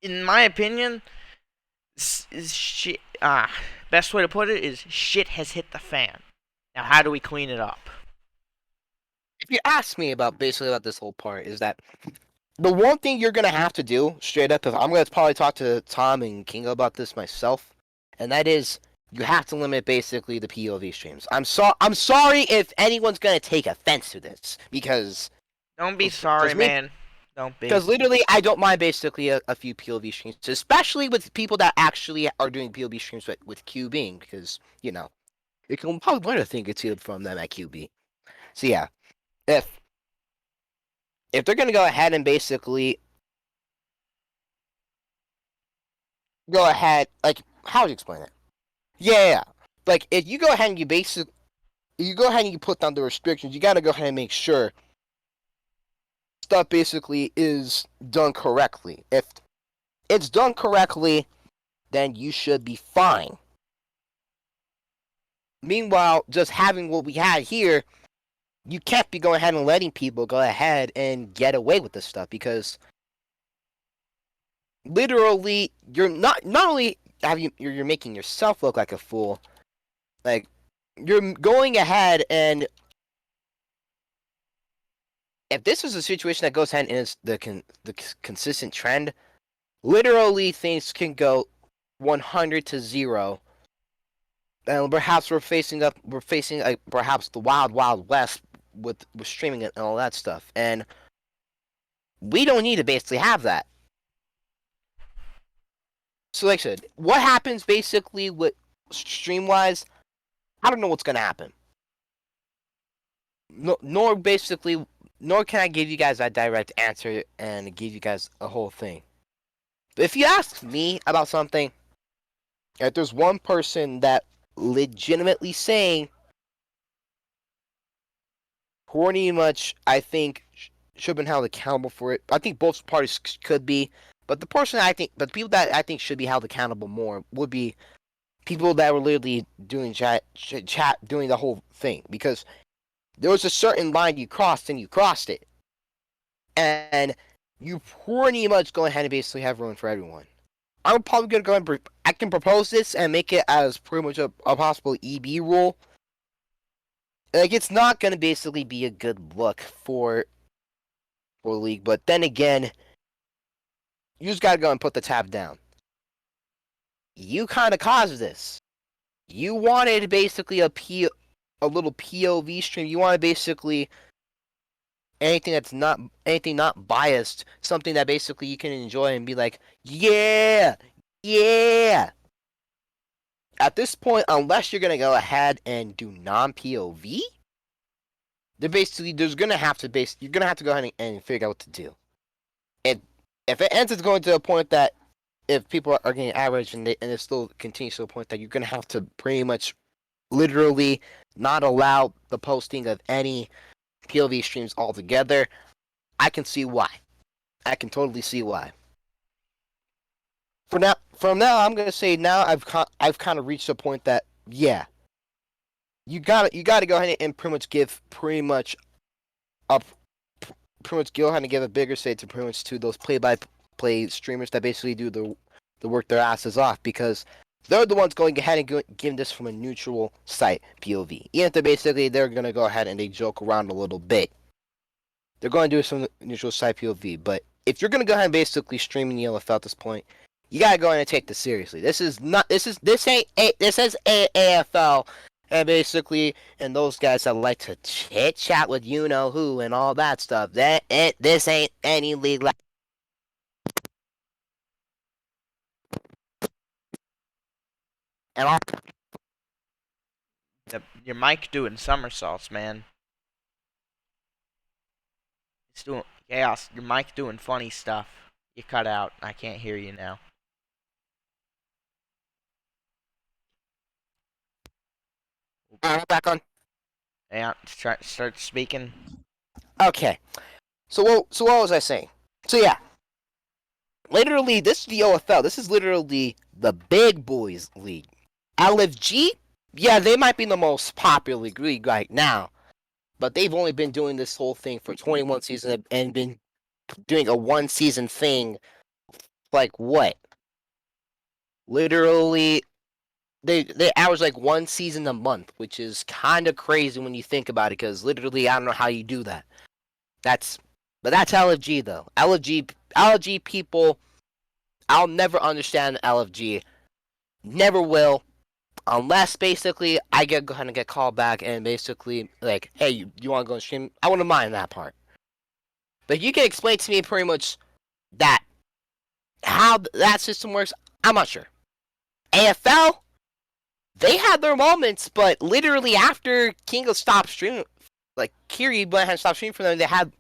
in my opinion, is shit. Best way to put it is shit has hit the fan. Now, how do we clean it up? If you ask me about this whole part, is that the one thing you're gonna have to do straight up, if I'm gonna probably talk to Tom and Kingo about this myself, and that is you have to limit basically the POV streams. I'm sorry if anyone's gonna take offense to this, because don't be sorry, man. Don't be. Because literally, I don't mind basically a few POV streams, especially with people that actually are doing POV streams with QBing, because you know you can probably learn a thing or two from them at QB. So yeah, if they're gonna go ahead and basically go ahead, like, how would you explain it? Yeah, like if you go ahead and you put down the restrictions, you gotta go ahead and make sure stuff basically is done correctly. If it's done correctly, then you should be fine. Meanwhile, just having what we had here, you can't be going ahead and letting people go ahead and get away with this stuff, because literally you're not only you're making yourself look like a fool, like you're going ahead, and if this is a situation that goes ahead and is the consistent trend, literally things can go 100 to 0, and perhaps we're facing perhaps the wild west with streaming and all that stuff, and we don't need to basically have that. So like I said, what happens basically with stream wise, I don't know what's gonna happen. Nor can I give you guys that direct answer and give you guys a whole thing. But if you ask me about something, if there's one person that legitimately saying pretty much, I think, should have been held accountable for it. I think both parties could be, but the people that I think should be held accountable more would be people that were literally doing chat, doing the whole thing, because there was a certain line you crossed and you crossed it, and you pretty much go ahead and basically have ruin for everyone. I'm probably gonna go ahead and I can propose this and make it as pretty much a possible EB rule. Like, it's not gonna basically be a good look for the league, but then again, you just gotta go and put the tab down. You kind of caused this. You wanted basically a little POV stream. You wanted basically anything not biased, something that basically you can enjoy and be like, yeah. At this point, unless you're gonna go ahead and do non-POV, they're basically you're gonna have to go ahead and figure out what to do. And if it ends up going to a point that if people are getting average and it still continues to a point that you're gonna have to pretty much literally not allow the posting of any POV streams altogether, I can see why. I can totally see why. From now, I'm gonna say now I've kind of reached a point that yeah, you gotta go ahead and pretty much give pretty much up, pretty much go ahead and give a bigger say to pretty much to those play-by-play streamers that basically do the work their asses off, because they're the ones going ahead and giving this from a neutral site POV. Even if they're gonna go ahead and they joke around a little bit, they're going to do some neutral site POV. But if you're gonna go ahead and basically stream in the LFL at this point, you gotta go ahead and take this seriously. This is not. This ain't. This is AFL, and basically, and those guys that like to chit chat with you know who and all that stuff. This ain't any league like. And all, Your mic doing somersaults, man. It's doing chaos. Your mic doing funny stuff. You cut out. I can't hear you now. back on. Yeah, start speaking. Okay. So what was I saying? So yeah, literally, this is the OFL. This is literally the big boys league. LFG, yeah, they might be the most popular league right now, but they've only been doing this whole thing for 21 seasons and been doing a one season thing. Like what? Literally, they average like one season a month, which is kind of crazy when you think about it. Because literally, I don't know how you do that. But that's LFG though. LFG people. I'll never understand LFG. Never will. Unless basically I get kind of get called back and basically like, hey, you want to go and stream? I wouldn't mind that part. But you can explain to me pretty much that how that system works. I'm not sure. AFL, they had their moments, but literally after Kingo stopped streaming, like Kiri went ahead and stopped streaming for them, they had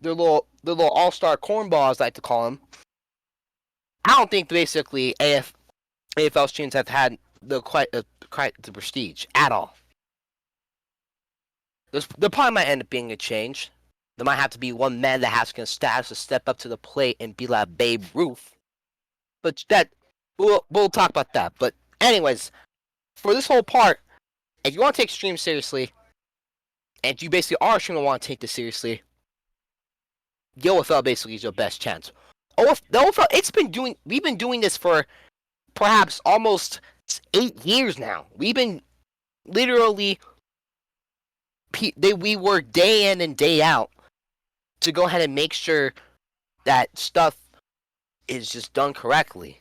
their little all star cornballs, I like to call them. I don't think basically AFL streams have had quite the prestige at all. There probably might end up being a change. There might have to be one man that has to step up to the plate and be like Babe Ruth. But that we'll talk about that. But anyways, for this whole part, if you want to take streams seriously, and you basically are a streamer and want to take this seriously, the OFL basically is your best chance. The OFL, we've been doing this for perhaps almost 8 years now. We've been literally, we work day in and day out to go ahead and make sure that stuff is just done correctly.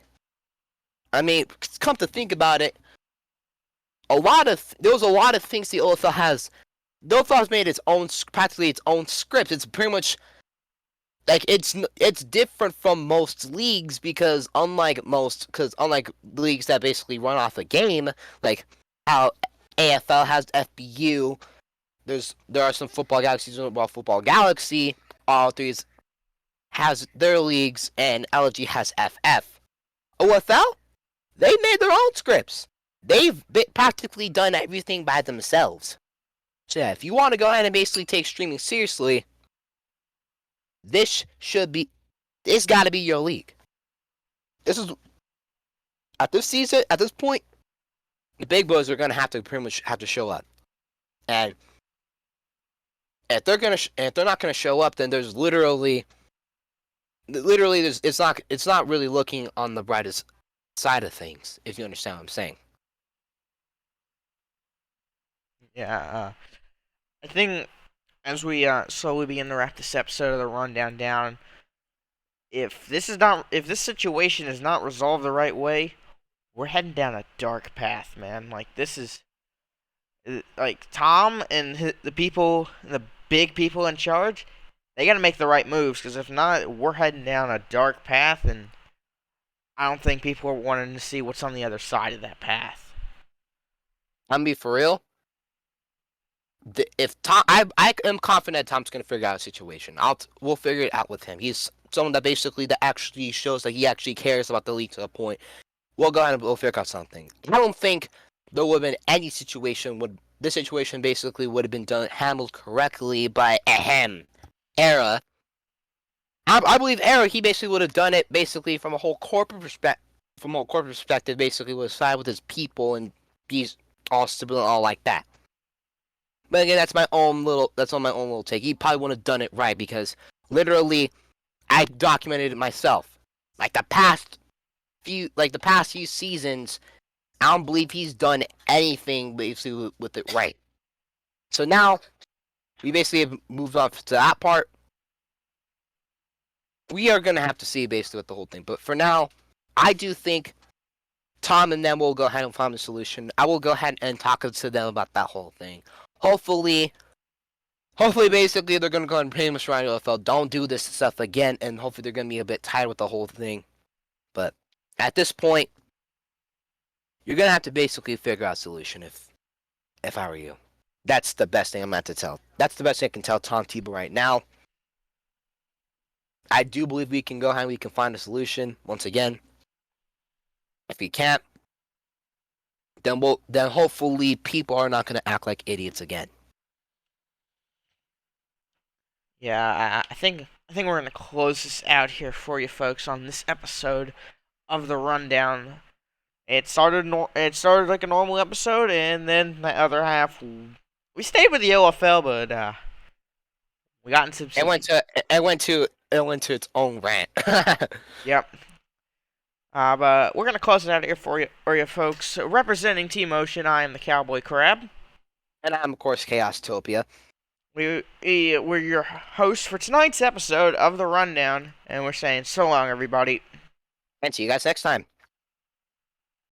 I mean, come to think about it, there was a lot of things the OFL has. The OFL has made practically its own script. It's pretty much like it's different from most leagues because unlike leagues that basically run off a game, like how AFL has FBU, there are some Football Galaxies. Well, Football Galaxy, all three has their leagues, and LG has FF. OFL, they made their own scripts. They've practically done everything by themselves. So yeah, if you want to go ahead and basically take streaming seriously, this got to be your league. This is at this point, the big boys are gonna have to pretty much have to show up, and if they're not gonna show up, then there's it's not really looking on the brightest side of things. If you understand what I'm saying. Yeah, I think as we slowly begin to wrap this episode of the rundown down, if this situation is not resolved the right way, we're heading down a dark path, man. Like this is like Tom and the big people in charge. They gotta make the right moves, because if not, we're heading down a dark path, and I don't think people are wanting to see what's on the other side of that path. I'm gonna be for real. if Tom, I am confident Tom's gonna figure out a situation. We'll figure it out with him. He's someone that actually shows that he actually cares about the league to the point. We'll go ahead and we'll figure out something. I don't think there would have been any situation would this situation basically would have been handled correctly by Era. I believe Era he basically would have done it basically from a whole corporate perspective, basically would side with his people and be all stable and all like that. But again, that's on my own little take. He probably wouldn't have done it right because literally I documented it myself. The past few seasons, I don't believe he's done anything basically with it right. So now we basically have moved on to that part. We are gonna have to see basically with the whole thing. But for now, I do think Tom and them will go ahead and find a solution. I will go ahead and talk to them about that whole thing. Hopefully, basically they're gonna go and pretty much remind UFL, don't do this stuff again, and hopefully they're gonna be a bit tired with the whole thing. But at this point, you're gonna have to basically figure out a solution. If I were you, that's the best thing I'm gonna have to tell. That's the best thing I can tell Tom Tebow right now. I do believe we can go ahead and we can find a solution once again. If we can't, then hopefully people are not gonna act like idiots again. Yeah, I think we're gonna close this out here for you folks on this episode of the rundown. It started like a normal episode, and then the other half we stayed with the OFL, but we got into some. It went to its own rant. Yep. But we're gonna close it out here for you folks. Representing Team Ocean, I am the Cowboy Crab. And I'm of course Chaostopia. We're your hosts for tonight's episode of the rundown, and we're saying so long, everybody. And see you guys next time.